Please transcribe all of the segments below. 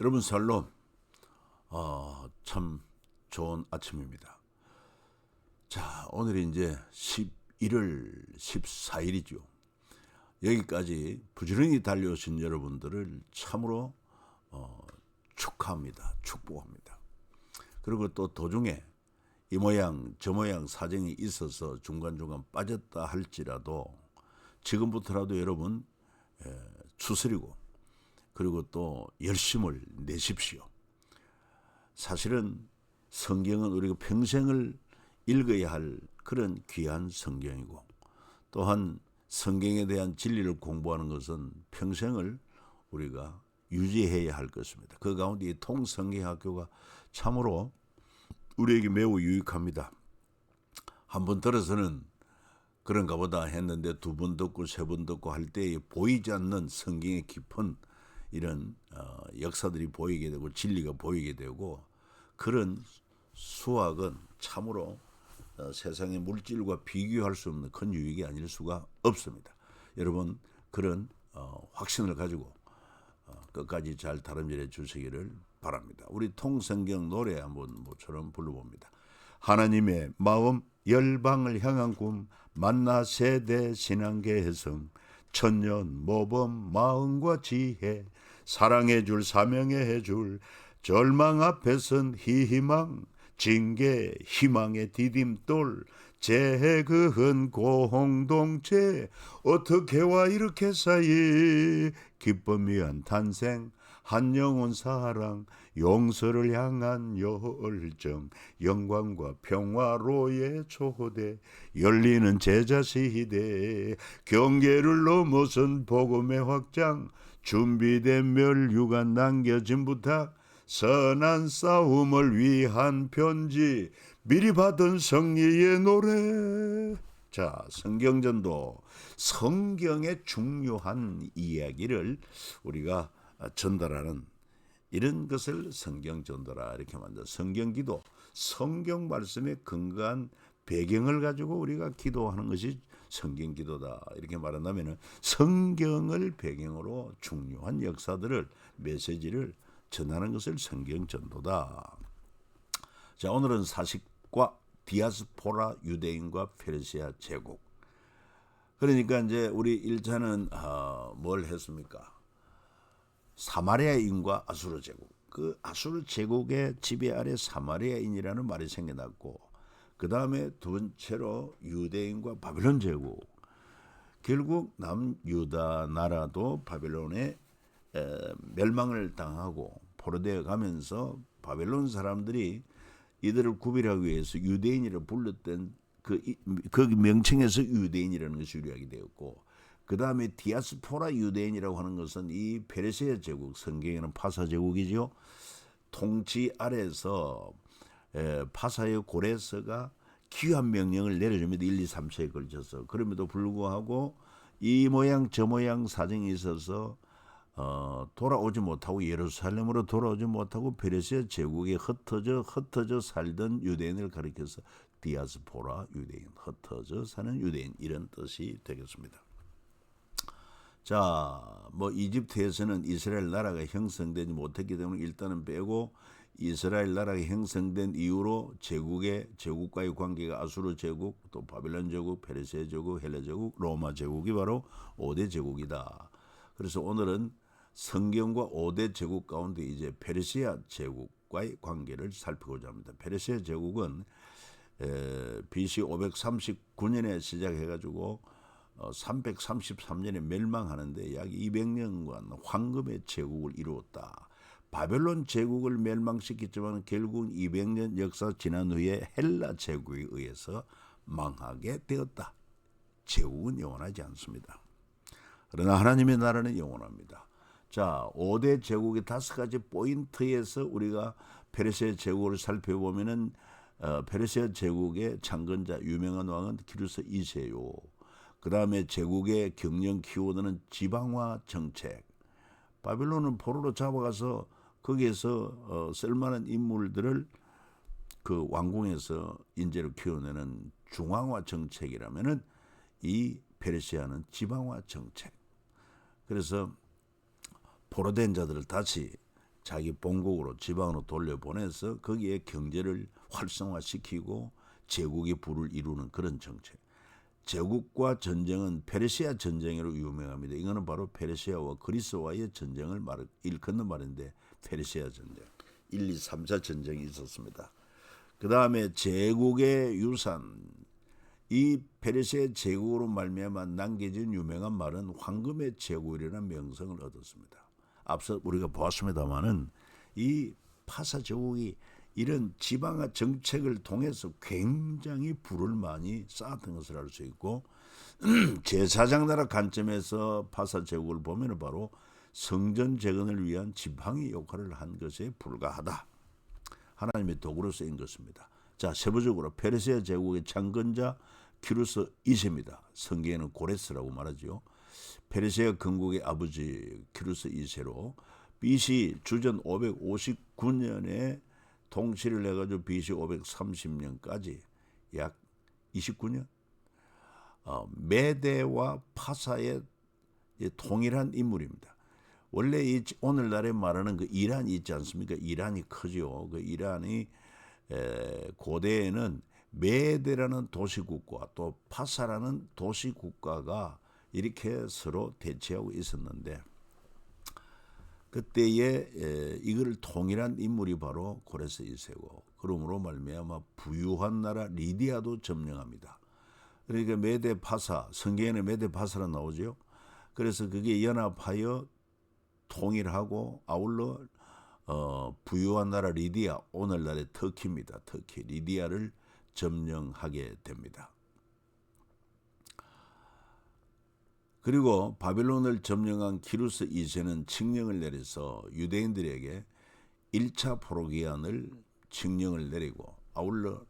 여러분 샬롬. 참 좋은 아침입니다. 자, 오늘이 이제 11월 14일이죠. 여기까지 부지런히 달려오신 여러분들을 참으로 축하합니다. 축복합니다. 그리고 또 도중에 이 모양 저 모양 사정이 있어서 중간중간 빠졌다 할지라도 지금부터라도 여러분 추스리고 그리고 또 열심을 내십시오. 사실은 성경은 우리가 평생을 읽어야 할 그런 귀한 성경이고, 또한 성경에 대한 진리를 공부하는 것은 평생을 우리가 유지해야 할 것입니다. 그 가운데 이 통성경학교가 참으로 우리에게 매우 유익합니다. 한 번 들어서는 그런가 보다 했는데 두 번 듣고 세 번 듣고 할 때에 보이지 않는 성경의 깊은 이런 역사들이 보이게 되고 진리가 보이게 되고, 그런 수학은 참으로 세상의 물질과 비교할 수 없는 큰 유익이 아닐 수가 없습니다. 여러분 그런 확신을 가지고 끝까지 잘 다름질해 주시기를 바랍니다. 우리 통성경 노래 한번 모처럼 불러봅니다. 하나님의 마음 열방을 향한 꿈 만나 세대 신앙계성 천년 모범 마음과 지혜 사랑해 줄 사명해 줄 절망 앞에선 희망 징계 희망의 디딤돌 재그은 공동체 어떻게 와 이렇게 사이 기쁨 위한 탄생 한 영혼 사랑 용서를 향한 열정 영광과 평화로의 초대 열리는 제자 시대 경계를 넘어선 복음의 확장 준비된 멸류가 남겨진 부탁 선한 싸움을 위한 편지 미리 받은 승리의 노래. 자, 성경전도 성경의 중요한 이야기를 우리가 전달하는 이런 것을 성경전도라 이렇게 만든 성경기도, 성경 말씀에 근거한 배경을 가지고 우리가 기도하는 것이 성경기도다 이렇게 말한다면 성경을 배경으로 중요한 역사들을 메시지를 전하는 것을 성경전도다. 자, 오늘은 사식과 디아스포라 유대인과 페르시아 제국. 그러니까 이제 우리 1차는 뭘 했습니까? 사마리아인과 아수르 제국. 그 아수르 제국의 지배 아래 사마리아인이라는 말이 생겨났고, 그 다음에 두 번째로 유대인과 바벨론 제국. 결국 남유다 나라도 바벨론에 멸망을 당하고 포로되어 가면서 바벨론 사람들이 이들을 구별하기 위해서 유대인이라고 불렀던 그 명칭에서 유대인이라는 것이 유래하게 되었고, 그 다음에 디아스포라 유대인이라고 하는 것은 이 페르시아 제국, 성경에는 파사 제국이죠. 통치 아래서 파사의 고레스가 귀한 명령을 내려줍니다. 1, 2, 3차에 걸쳐서. 그럼에도 불구하고 이 모양 저 모양 사정이 있어서 돌아오지 못하고 예루살렘으로 돌아오지 못하고 페르시아 제국에 흩어져 살던 유대인을 가리켜서 디아스포라 유대인, 흩어져 사는 유대인 이런 뜻이 되겠습니다. 자, 이집트에서는 이스라엘 나라가 형성되지 못했기 때문에 일단은 빼고, 이스라엘 나라가 형성된 이후로 제국과의 관계가 아수르 제국, 또 바벨론 제국, 페르시아 제국, 헬라 제국, 로마 제국이 바로 5대 제국이다. 그래서 오늘은 성경과 5대 제국 가운데 이제 페르시아 제국과의 관계를 살피고자 합니다. 페르시아 제국은 BC 539년에 시작해가지고 333년에 멜망하는데 약 200년간 황금의 제국을 이루었다. 바벨론 제국을 멸망시켰지만 결국 200년 역사 지난 후에 헬라 제국에 의해서 망하게 되었다. 제국은 영원하지 않습니다. 그러나 하나님의 나라는 영원합니다. 자, 5대 제국의 5가지 포인트에서 우리가 페르시아 제국을 살펴보면은 페르시아 제국의 창건자 유명한 왕은 기루스 2세요. 그 다음에 제국의 경영 키워드는 지방화 정책. 바벨론은 포로로 잡아가서 거기에서 쓸만한 인물들을 그 왕궁에서 인재로 키워내는 중앙화 정책이라면은 이 페르시아는 지방화 정책. 그래서 포로된 자들을 다시 자기 본국으로 지방으로 돌려보내서 거기에 경제를 활성화시키고 제국의 부를 이루는 그런 정책. 제국과 전쟁은 페르시아 전쟁으로 유명합니다. 이거는 바로 페르시아와 그리스와의 전쟁을 일컫는 말인데 페르시아 전쟁. 1, 2, 3차 전쟁이 있었습니다. 그 다음에 제국의 유산. 이 페르시아 제국으로 말미암아 남겨진 유명한 말은 황금의 제국이라는 명성을 얻었습니다. 앞서 우리가 보았습니다마는 이 파사 제국이 이런 지방화 정책을 통해서 굉장히 부를 많이 쌓았던 것을 알 수 있고 제사장 나라 관점에서 파사 제국을 보면 바로 성전 재건을 위한 지팡이 역할을 한 것에 불과하다. 하나님의 도구로 쓰인 것입니다. 자, 세부적으로 페르시아 제국의 창건자 키루스 2세입니다. 성경에는 고레스라고 말하죠. 페르시아 건국의 아버지 키루스 2세로 BC 주전 559년에 통치를 해가지고 BC 530년까지 약 29년 메대와 파사의 통일한 인물입니다. 원래 오늘날에 말하는 그 이란이 있지 않습니까? 이란이 크죠. 그 이란이 고대에는 메대라는 도시국가 또 파사라는 도시국가가 이렇게 서로 대치하고 있었는데 그때에 이걸 통일한 인물이 바로 고레스 2세고 그러므로 말미암아 부유한 나라 리디아도 점령합니다. 그러니까 메대 파사, 성경에는 메대 파사라 나오죠. 그래서 그게 연합하여 통일하고 아울러 부유한 나라 리디아, 오늘날의 터키입니다. 터키, 리디아를 점령하게 됩니다. 그리고 바빌론을 점령한 키루스 2세는 칙령을 내려서 유대인들에게 1차 포로기한을 칙령을 내리고 아울러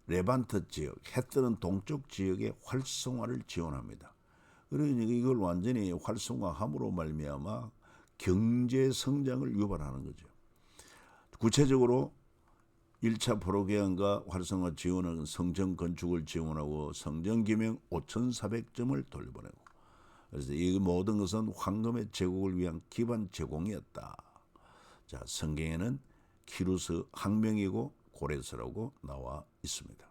레반트 지역, 해 뜨는 동쪽 지역의 활성화를 지원합니다. 그러니까 이걸 완전히 활성화함으로 말미암아 경제 성장을 유발하는 거죠. 구체적으로 1차 포로기한과 활성화 지원은 성전 건축을 지원하고 성전 기명 5,400점을 돌려보내고 그래서 이 모든 것은 황금의 제국을 위한 기반 제공이었다. 자, 성경에는 키루스 항명이고 고레스라고 나와 있습니다.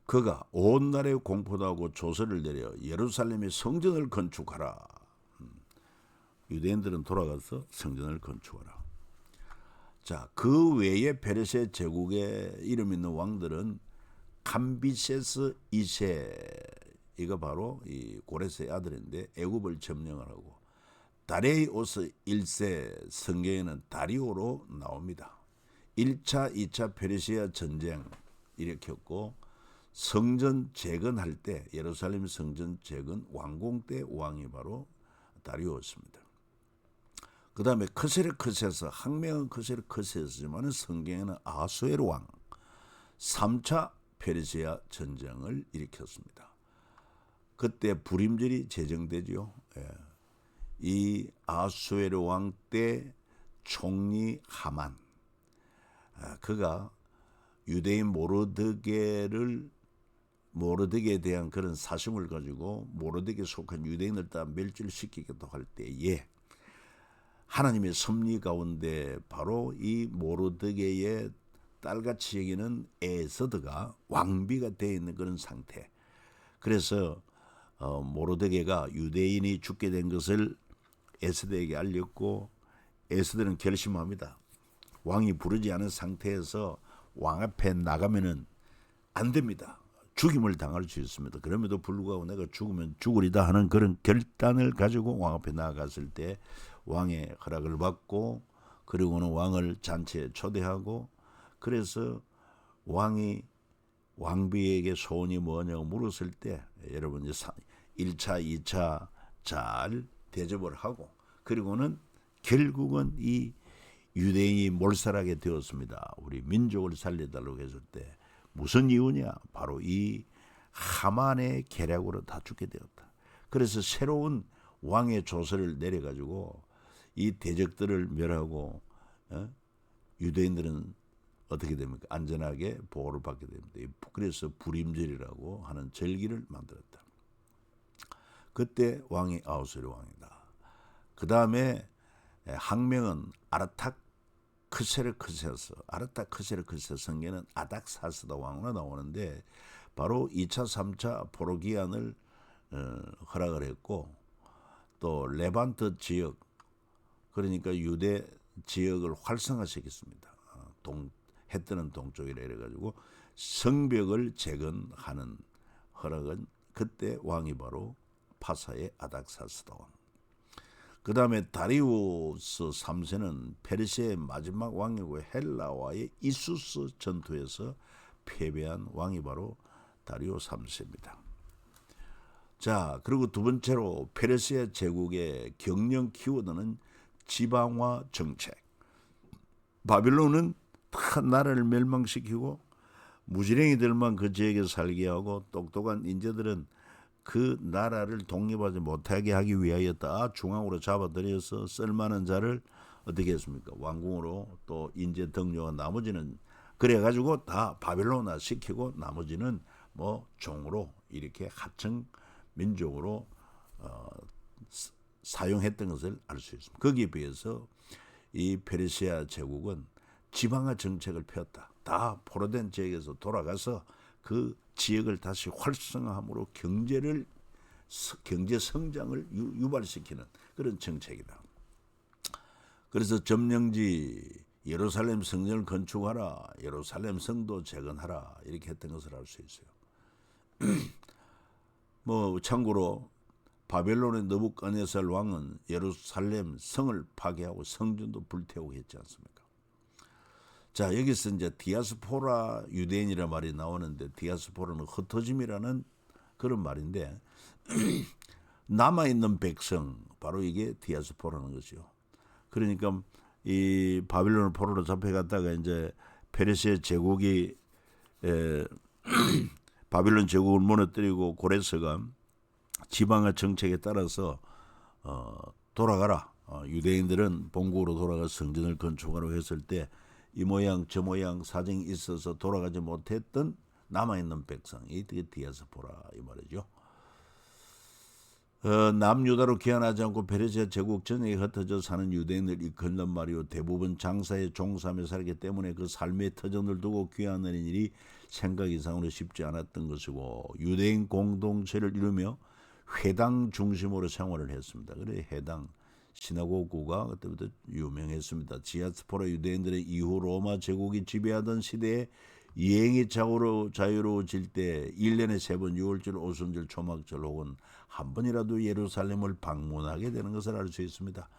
그가 온 나라에 공포도 하고 조서를 내려 예루살렘의 성전을 건축하라. 유대인들은 돌아가서 성전을 건축하라. 자, 그 외에 페르시아 제국에 이름 있는 왕들은 감비세스 2세, 이거 바로 이 고레스의 아들인데 애굽을 점령을 하고 다레이오스 1세, 성경에는 다리오로 나옵니다. 1차, 2차 페르시아 전쟁 일으켰고 성전 재건할 때 예루살렘 성전 재건 완공 때 왕이 바로 다리오였습니다. 그 다음에 크세르크세스, 학명은 크세르크세스지만 성경에는 아수에르 왕 3차 페르시아 전쟁을 일으켰습니다. 그때 불임절이 제정되죠. 이 아수에르 왕 때 총리 하만, 그가 유대인 모르드게에 대한 그런 사심을 가지고 모르드게에 속한 유대인을 다 멸절시키겠다고 할 때에 하나님의 섭리 가운데 바로 이 모르드게의 딸같이 여기는 에스더가 왕비가 되어 있는 그런 상태. 그래서 모르드게가 유대인이 죽게 된 것을 에스더에게 알렸고 에스더는 결심합니다. 왕이 부르지 않은 상태에서 왕 앞에 나가면은 안 됩니다. 죽임을 당할 수 있습니다. 그럼에도 불구하고 내가 죽으면 죽으리다 하는 그런 결단을 가지고 왕 앞에 나아갔을 때 왕의 허락을 받고 그리고는 왕을 잔치에 초대하고 그래서 왕이 왕비에게 소원이 뭐냐고 물었을 때 여러분 이제 1차, 2차 잘 대접을 하고 그리고는 결국은 이 유대인이 몰살하게 되었습니다. 우리 민족을 살려달라고 했을 때 무슨 이유냐? 바로 이 하만의 계략으로 다 죽게 되었다. 그래서 새로운 왕의 조서를 내려가지고 이 대적들을 멸하고 유대인들은 어떻게 됩니까? 안전하게 보호를 받게 됩니다. 그래서 불임절이라고 하는 절기를 만들었다. 그때 왕이 아수에르 왕이다. 그 다음에 학명은 아르타크세르크세스 성계는 아닥사스다 왕으로 나오는데 바로 2차 3차 포로기한을 허락을 했고 또 레반트 지역 그러니까 유대 지역을 활성화시켰습니다. 해 뜨는 동쪽이라 이래가지고 성벽을 재건하는 허락은 그때 왕이 바로 파사의 아닥사스다 왕. 그 다음에 다리우스 3세는 페르시아의 마지막 왕이고 헬라와의 이수스 전투에서 패배한 왕이 바로 다리오 3세입니다. 자, 그리고 두 번째로 페르시아 제국의 경영 키워드는 지방화 정책. 바빌론은 다 나라를 멸망시키고 무지랭이들만 그 지역에 살게 하고 똑똑한 인재들은 그 나라를 독립하지 못하게 하기 위하여 다 중앙으로 잡아들여서 쓸만한 자를 어떻게 했습니까? 왕궁으로 또 인재 등용한 나머지는 그래가지고 다 바빌론화 시키고 나머지는 뭐 종으로 이렇게 하청 민족으로 사용했던 것을 알 수 있습니다. 거기에 비해서 이 페르시아 제국은 지방화 정책을 펴었다. 다 포로된 지역에서 돌아가서 그 지역을 다시 활성화함으로 경제 성장을 유발시키는 그런 정책이다. 그래서 점령지 예루살렘 성전을 건축하라, 예루살렘 성도 재건하라 이렇게 했던 것을 알 수 있어요. 뭐 참고로 바벨론의 느부갓네살 왕은 예루살렘 성을 파괴하고 성전도 불태우고 했지 않습니까? 자, 여기서 이제 디아스포라 유대인이라 말이 나오는데 디아스포라는 흩어짐이라는 그런 말인데 남아있는 백성 바로 이게 디아스포라는 거죠. 그러니까 이 바빌론 포로로 잡혀갔다가 이제 페르시아 제국이 바빌론 제국을 무너뜨리고 고레스가 지방화 정책에 따라서 돌아가라. 유대인들은 본국으로 돌아가 성전을 건축하라고 했을 때 이 모양 저 모양 사정이 있어서 돌아가지 못했던 남아있는 백성, 이게 디아스포라 이 말이죠. 남유다로 귀환하지 않고 페르시아 제국 전역에 흩어져 사는 유대인을 일컫는 말이요. 대부분 장사에 종사하며 살기 때문에 그 삶의 터전을 두고 귀환하는 일이 생각 이상으로 쉽지 않았던 것이고 유대인 공동체를 이루며 회당 중심으로 생활을 했습니다. 그래 해당 시나고구가 그때부터 유명했습니다. 디아스포라 유대인들의 이후 로마 제국이 지배하던 시대에 여행이 자유로워질 때 1년에 3번 유월절, 오순절, 초막절 혹은 한 번이라도 예루살렘을 방문하게 되는 것을 알 수 있습니다.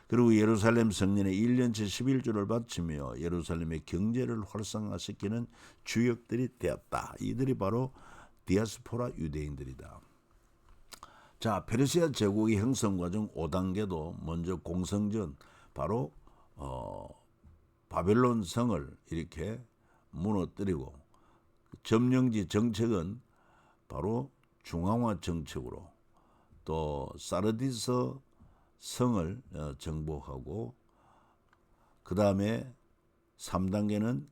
그리고 예루살렘 성전에 1년치 11조를 바치며 예루살렘의 경제를 활성화시키는 주역들이 되었다. 이들이 바로 디아스포라 유대인들이다. 자, 페르시아 제국의 형성 과정 5단계도 먼저 공성전, 바로 바벨론 성을 이렇게 무너뜨리고 점령지 정책은 바로 중앙화 정책으로 또 사르디스 성을 정복하고 그 다음에 3단계는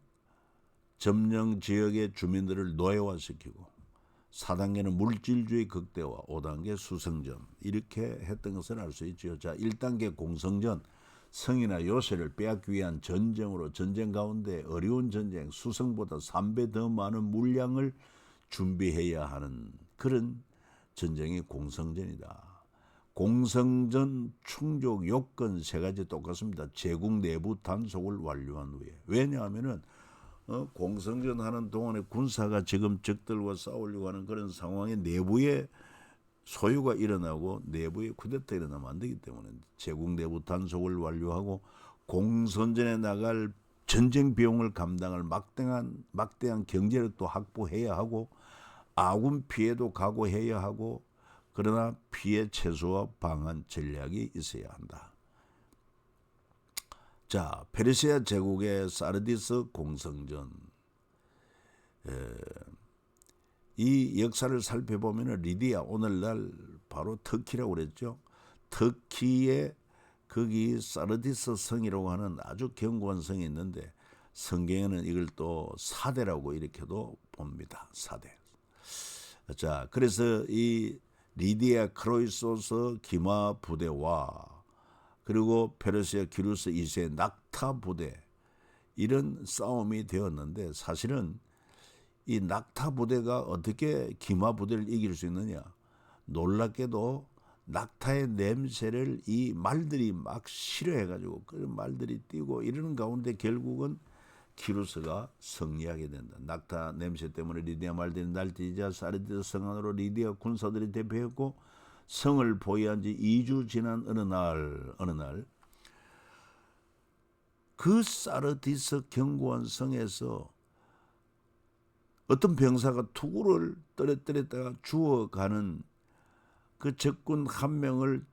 점령 지역의 주민들을 노예화시키고 4단계는 물질주의 극대화, 5단계 수성전 이렇게 했던 것을 알 수 있죠. 자, 1단계 공성전, 성이나 요새를 빼앗기 위한 전쟁으로 전쟁 가운데 어려운 전쟁, 수성보다 3배 더 많은 물량을 준비해야 하는 그런 전쟁이 공성전이다. 공성전 충족 요건 3가지 똑같습니다. 제국 내부 단속을 완료한 후에. 왜냐하면은 공성전 하는 동안에 군사가 지금 적들과 싸우려고 하는 그런 상황에 내부에 소요가 일어나고 내부에 쿠데타 일어나면 안 되기 때문에 제국 내부 단속을 완료하고 공선전에 나갈 전쟁 비용을 감당할 막대한 경제력도 확보해야 하고 아군 피해도 각오해야 하고 그러나 피해 최소화 방안 전략이 있어야 한다. 자, 페르시아 제국의 사르디스 공성전 이 역사를 살펴보면 리디아 오늘날 바로 터키라고 그랬죠. 터키의 거기 사르디스 성이라고 하는 아주 견고한 성이 있는데 성경에는 이걸 또 사대라고 이렇게도 봅니다. 사대. 자, 그래서 이 리디아 크로이소스 기마 부대와 그리고 페르시아 기루스 2세의 낙타 부대, 이런 싸움이 되었는데, 사실은 이 낙타 부대가 어떻게 기마 부대를 이길 수 있느냐? 놀랍게도 낙타의 냄새를 이 말들이 막 싫어해가지고 그 말들이 뛰고 이러는 가운데 결국은 기루스가 승리하게 된다. 낙타 냄새 때문에 리디아 말들이 날뛰자 사르디스 성 안으로 리디아 군사들이 대피했고, 성을 보유한 지 2주 지난 어느 날 그 사르디스 견고한 성에서 어떤 병사가 투구를 떨어뜨렸다가 죽어가는 그 적군 한 명을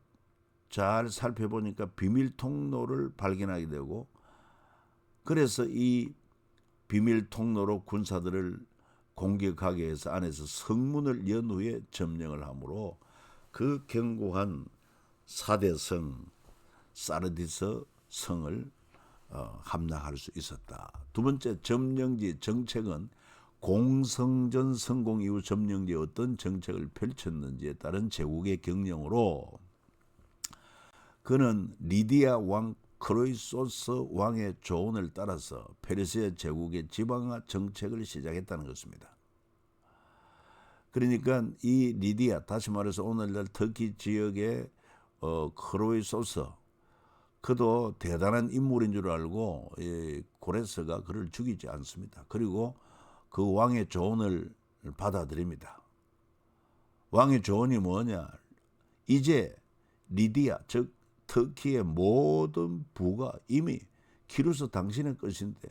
잘 살펴보니까 비밀 통로를 발견하게 되고, 그래서 이 비밀 통로로 군사들을 공격하게 해서 안에서 성문을 연 후에 점령을 하므로 그 견고한 4대 성 사르디스 성을 함락할 수 있었다. 두 번째, 점령지 정책은 공성전 성공 이후 점령지에 어떤 정책을 펼쳤는지에 따른 제국의 경영으로 그는 리디아 왕 크로이소스 왕의 조언을 따라서 페르시아 제국의 지방화 정책을 시작했다는 것입니다. 그러니까 이 리디아, 다시 말해서 오늘날 터키 지역의 크로이소스, 그도 대단한 인물인 줄 알고 고레스가 그를 죽이지 않습니다. 그리고 그 왕의 조언을 받아들입니다. 왕의 조언이 뭐냐? 이제 리디아, 즉 터키의 모든 부가 이미 기루스 당신의 것인데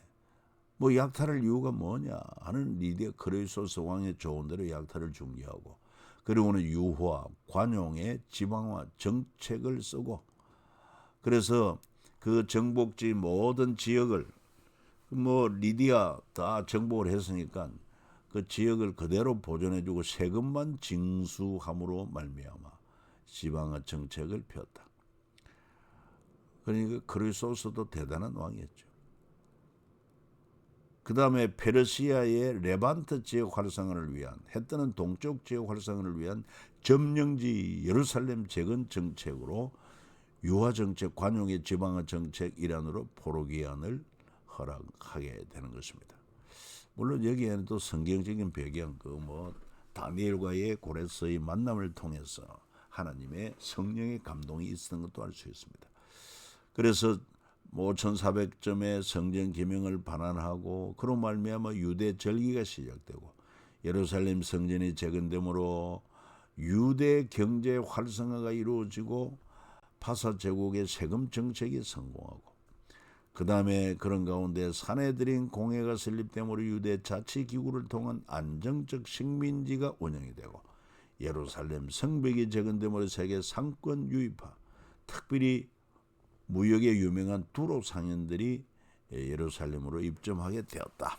뭐 약탈할 이유가 뭐냐 하는 리디아 크로이소스 왕의 조언대로 약탈을 중지하고, 그리고는 유화, 관용의 지방화 정책을 쓰고, 그래서 그 정복지 모든 지역을 리디아 다 정복을 했으니까 그 지역을 그대로 보존해주고 세금만 징수함으로 말미암아 지방화 정책을 폈다. 그러니까 크로이소스도 대단한 왕이었죠. 그 다음에 페르시아의 레반트 지역 활성화를 위한, 해뜨는 동쪽 지역 활성화를 위한 점령지 예루살렘 재건 정책으로 유화 정책, 관용의 지방화 정책 일환으로 포로기한을 허락하게 되는 것입니다. 물론 여기에는 또 성경적인 배경, 다니엘과의 고레스의 만남을 통해서 하나님의 성령의 감동이 있었던 것도 알 수 있습니다. 그래서 5400점의 성전 기명을 반환하고, 그로 말미암아 유대 절기가 시작되고 예루살렘 성전이 재건됨으로 유대 경제 활성화가 이루어지고 파사 제국의 세금 정책이 성공하고, 그 다음에 그런 가운데 사내들인 공회가 설립됨으로 유대 자치기구를 통한 안정적 식민지가 운영이 되고, 예루살렘 성벽이 재건됨으로 세계 상권 유입화, 특별히 무역에 유명한 두로 상인들이 예루살렘으로 입점하게 되었다.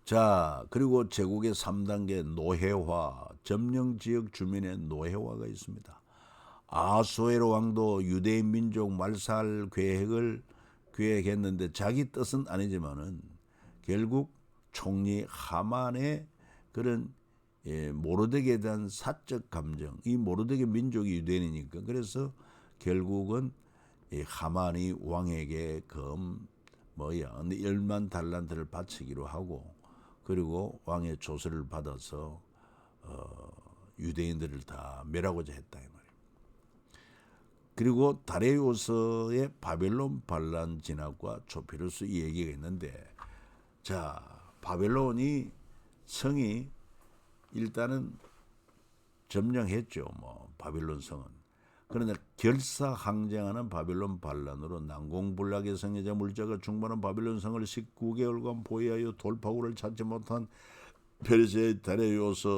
자, 그리고 제국의 3단계 노예화, 점령지역 주민의 노예화가 있습니다. 아수에로 왕도 유대인 민족 말살 계획을 계획했는데 자기 뜻은 아니지만은 결국 총리 하만의 그런 모르드게에 대한 사적 감정, 이 모르드게 민족이 유대인이니까, 그래서 결국은 이 하만이 왕에게 10만 달란트를 바치기로 하고, 그리고 왕의 조서를 받아서 유대인들을 다 멸하고자 했다 이 말이에요. 그리고 다레우스의 바벨론 반란 진압과 조피루스 이 얘기가 있는데, 자, 바벨론이 성이 일단은 점령했죠. 바벨론 성은. 그러나 결사항쟁하는 바벨론 반란으로 난공불락의 성애자 물자가 충만한 바벨론 성을 19개월간 보유하여 돌파구를 찾지 못한 페르시아의 다레우스,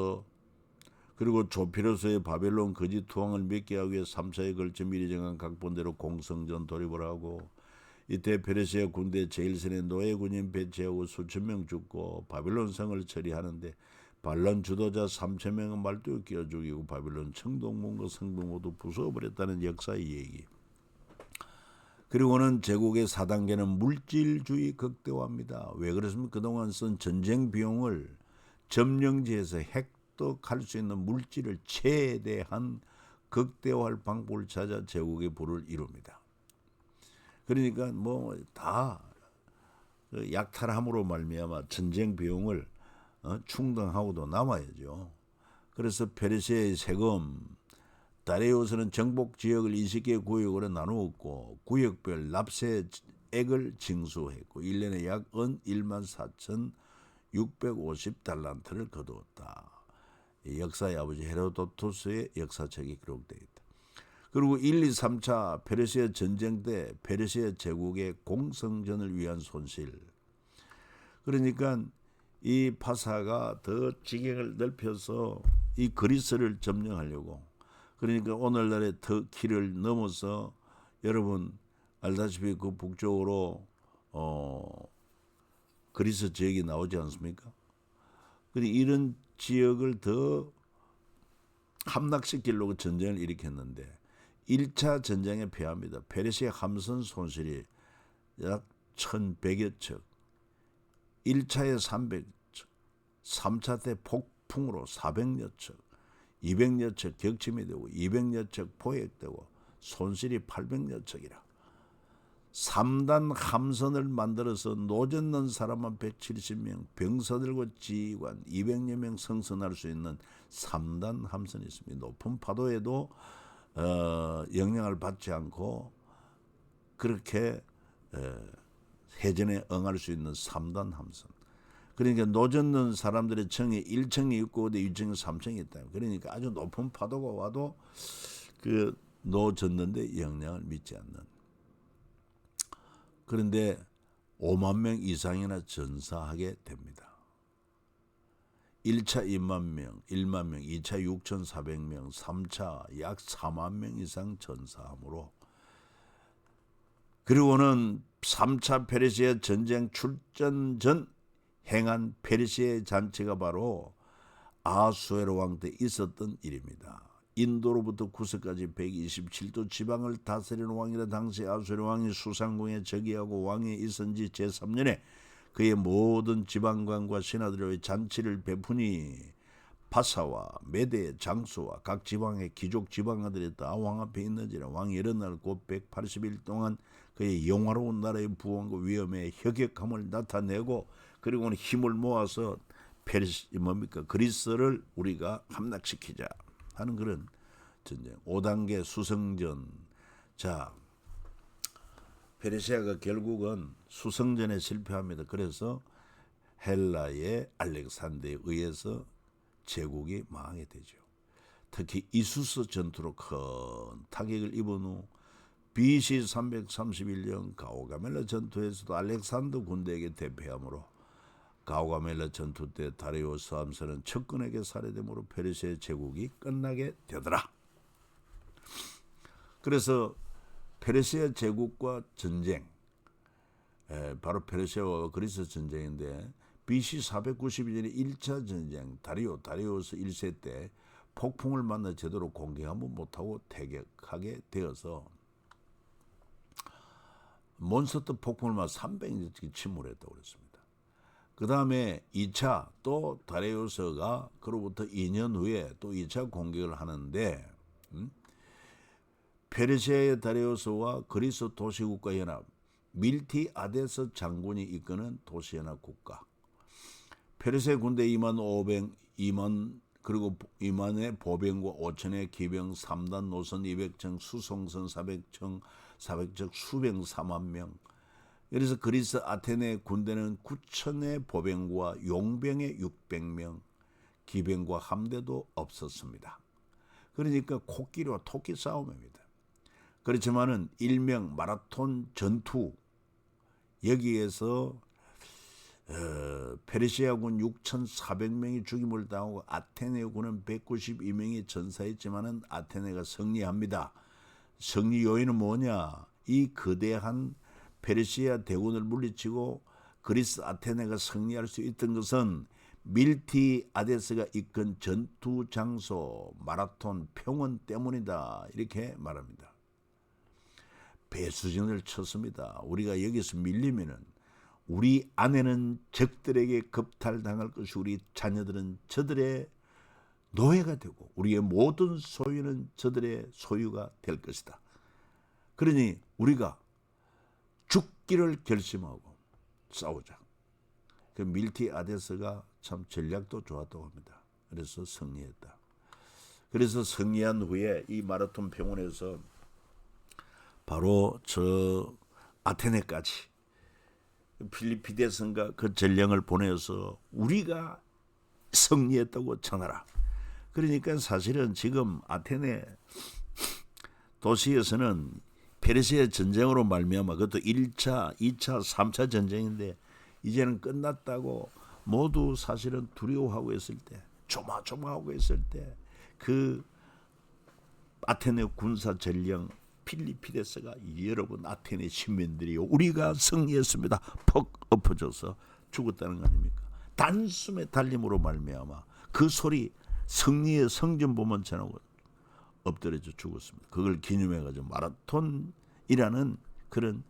그리고 조피루스의 바벨론 거짓 투항을 믿게 하기 위해 3차에 걸쳐 미리 정한 각본대로 공성전 돌입을 하고, 이때 페르시아 군대 제일선의 노예군인 배치하고 수천 명 죽고 바벨론 성을 처리하는데 반란 주도자 3천 명은 말뚝 끼어 죽이고 바벨론 청동문과 성도 모두 부숴버렸다는 역사의 얘기. 그리고는 제국의 4단계는 물질주의 극대화입니다. 왜 그렇습니까? 그동안 쓴 전쟁 비용을 점령지에서 획득할 수 있는 물질을 최대한 극대화할 방법을 찾아 제국의 부를 이룹니다. 그러니까 뭐 다 약탈함으로 말미암아 전쟁 비용을 충당하고도 남아야죠. 그래서 페르시아의 세금, 다리우스는 정복 지역을 20개 구역으로 나누었고 구역별 납세액을 징수했고 1년에 약 은 14,650달란트를 거두었다. 역사의 아버지 헤로도투스의 역사책에 기록되어 있다. 그리고 1, 2, 3차 페르시아 전쟁 때 페르시아 제국의 공성전을 위한 손실. 그러니까 이 파사가 더 지경을 넓혀서 이 그리스를 점령하려고. 그러니까 오늘날의 터키를 넘어서 여러분 알다시피 그 북쪽으로 그리스 지역이 나오지 않습니까? 그런데 이런 지역을 더 함락시키려고 전쟁을 일으켰는데 1차 전쟁에 패합니다. 페르시아 함선 손실이 약 1,100여 척, 1차에 300척, 3차 때 폭풍으로 400여 척, 200여 척 격침이 되고 200여 척 포획되고 손실이 800여 척이라. 3단 함선을 만들어서 노젓 넣은 사람만 170명, 병사 들고 지휘관 200여 명 성선할 수 있는 3단 함선이 있습니다. 높은 파도에도 영향을 받지 않고 그렇게 해전에 응할 수 있는 3단 함선. 그러니까 노젓 넣은 사람들의 청이 1층이 있고 2층이 3층이 있다. 그러니까 아주 높은 파도가 와도 그 노젓는데 영향을 미치지 않는. 그런데 5만 명 이상이나 전사하게 됩니다. 1차 2만 명, 1만 명, 2차 6,400명, 3차 약 4만 명 이상 전사함으로. 그리고는 3차 페르시아 전쟁 출전 전 행한 페르시아의 잔치가 바로 아수에로 왕 때 있었던 일입니다. 인도로부터 구서까지 127도 지방을 다스리는 왕이라. 당시 아수에로 왕이 수상궁에 즉위하고 왕이 있은 지 제3년에 그의 모든 지방관과 신하들의 잔치를 베푸니 파사와 메대 장수와 각 지방의 귀족 지방아들이 다 왕 앞에 있는지라. 왕이 여러 날 곧 180일 동안 그의 영화로운 나라의 부왕과 위엄의 혁혁함을 나타내고 그리고는 힘을 모아서 그리스를 우리가 함락시키자 하는 그런 전쟁. 5단계 수성전. 자, 페르시아가 결국은 수성전에 실패합니다. 그래서 헬라의 알렉산더에 의해서 제국이 망하게 되죠. 특히 이수스 전투로 큰 타격을 입은 후 BC 331년 가오가멜라 전투에서도 알렉산더 군대에게 대패하므로 가오가멜라 전투 때 다리우스 함선은 척근에게 살해되므로 페르시아의 제국이 끝나게 되더라. 그래서 페르시아 제국과 전쟁, 바로 페르시아와 그리스 전쟁인데 BC 492년에 1차 전쟁 다리우스 1세 때 폭풍을 만나 제대로 공격하지 못하고 퇴격하게 되어서 몬스터 폭풍을 맞아 300년 침몰했다고 그랬습니다. 그 다음에 2차 또 다리우스가 그로부터 2년 후에 또 2차 공격을 하는데 페르시아의 다리우스와 그리스 도시국가연합 밀티아데스 장군이 이끄는 도시연합 국가. 페르시아 군대 2만 그리고 2만의 보병과 5천의 기병 3단 노선 200척 수송선 400척 수병 4만 명. 그래서 그리스 아테네 군대는 9천의 보병과 용병의 600명, 기병과 함대도 없었습니다. 그러니까 코끼리와 토끼 싸움입니다. 그렇지만은 일명 마라톤 전투, 여기에서 페르시아군 6,400명이 죽임을 당하고 아테네군은 192명이 전사했지만은 아테네가 승리합니다. 승리 요인은 뭐냐? 이 거대한 페르시아 대군을 물리치고 그리스 아테네가 승리할 수 있던 것은 밀티아데스가 이끈 전투 장소 마라톤 평원 때문이다. 이렇게 말합니다. 배수진을 쳤습니다. 우리가 여기서 밀리면은 우리 아내는 적들에게 겁탈당할 것이 우리 자녀들은 저들의 노예가 되고 우리의 모든 소유는 저들의 소유가 될 것이다. 그러니 우리가 죽기를 결심하고 싸우자. 그 밀티아데스가 참 전략도 좋았다고 합니다. 그래서 승리했다. 그래서 승리한 후에 이 마라톤 평원에서 바로 저 아테네까지 필리피데스가 그 전령을 보내서 우리가 승리했다고 전하라. 그러니까 사실은 지금 아테네 도시에서는 페르시아 전쟁으로 말미암아 그것도 1차, 2차, 3차 전쟁인데 이제는 끝났다고 모두 사실은 두려워하고 있을 때, 조마조마하고 있을 때 그 아테네 군사 전령 필리피데스가 여러분 아테네 시민들이요 우리가 승리했습니다. 퍽 엎어져서 죽었다는 거 아닙니까? 단숨에 달림으로 말미암아 그 소리 승리의 성전 보면 전하고 엎드려져 죽었습니다. 그걸 기념해가지고 마라톤이라는 그런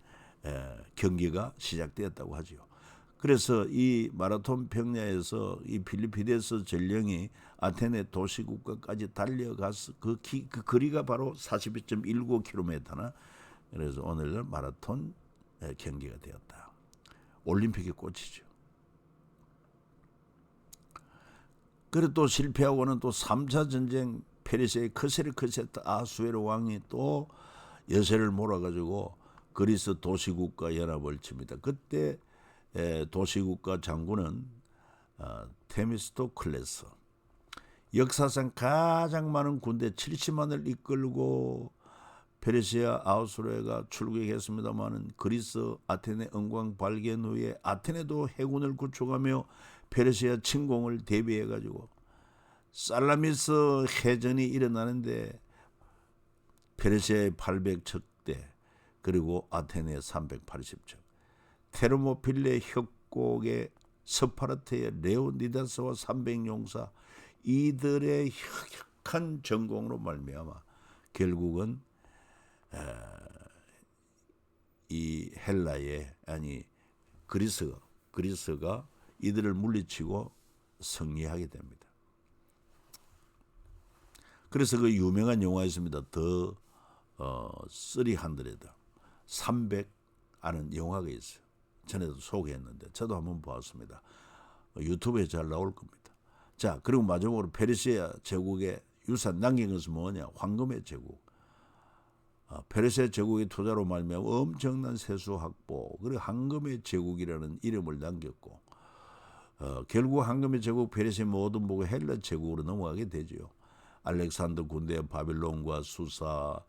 경기가 시작되었다고 하죠. 그래서 이 마라톤 평야에서 이 필리피데스 전령이 아테네 도시국가까지 달려가서 그 거리가 바로 42.19km나 그래서 오늘날 마라톤 경기가 되었다. 올림픽의 꽃이죠. 그리고 또 실패하고는 또 3차 전쟁 페르시아의 크세르크세트 아수에르 왕이 또 여세를 몰아가지고 그리스 도시국가 연합을 칩니다. 그때 도시국가 장군은 테미스토클레스. 역사상 가장 많은 군대 70만을 이끌고 페르시아 아수에르가 출국했습니다마는 그리스 아테네 은광 발견 후에 아테네도 해군을 구축하며 페르시아 침공을 대비해가지고 살라미스 해전이 일어나는데 페르시아의 800척대 그리고 아테네의 380척 테르모필레 협곡의 스파르타의 레오니다스와 300용사 이들의 혁혁한 전공으로 말미암아 결국은 이 헬라의 그리스가 이들을 물리치고 승리하게 됩니다. 그래서 그 유명한 영화 있습니다. 더 300 300하는 영화가 있어요. 전에도 소개했는데 저도 한번 보았습니다. 유튜브에 잘 나올 겁니다. 자, 그리고 마지막으로 페르시아 제국의 유산 남긴 것은 뭐냐? 황금의 제국. 페르시아 제국의 투자로 말미암아 엄청난 세수 확보, 그리고 황금의 제국이라는 이름을 남겼고 결국 황금의 제국 페르시아 모든 보고 헬라 제국으로 넘어가게 되죠. 알렉산더 군대의 바빌론과 수사,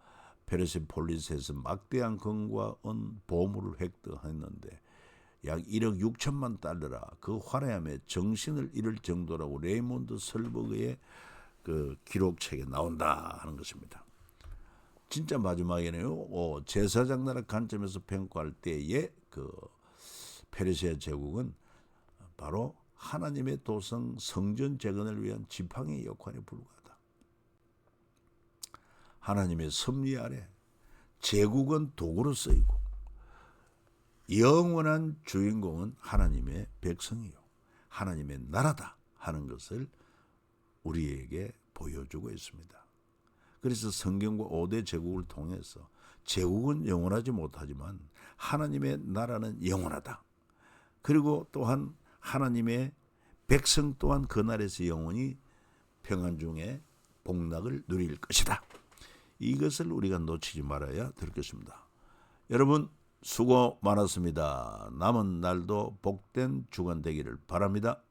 페르세폴리스에서 막대한 금과 은 보물을 획득했는데 약 1억 6천만 달러라. 그 화려함에 정신을 잃을 정도라고 레이몬드 설버그의 그 기록책에 나온다 하는 것입니다. 진짜 마지막에는요. 제사장 나라 관점에서 평가할 때의 그 페르시아 제국은 바로 하나님의 도성 성전 재건을 위한 지팡이 역할에 불과하다. 하나님의 섭리 아래 제국은 도구로 쓰이고 영원한 주인공은 하나님의 백성이요 하나님의 나라다 하는 것을 우리에게 보여주고 있습니다. 그래서 성경과 5대 제국을 통해서 제국은 영원하지 못하지만 하나님의 나라는 영원하다. 그리고 또한 하나님의 백성 또한 그 나라에서 영원히 평안 중에 복락을 누릴 것이다. 이것을 우리가 놓치지 말아야 될 것입니다. 여러분 수고 많았습니다. 남은 날도 복된 주간 되기를 바랍니다.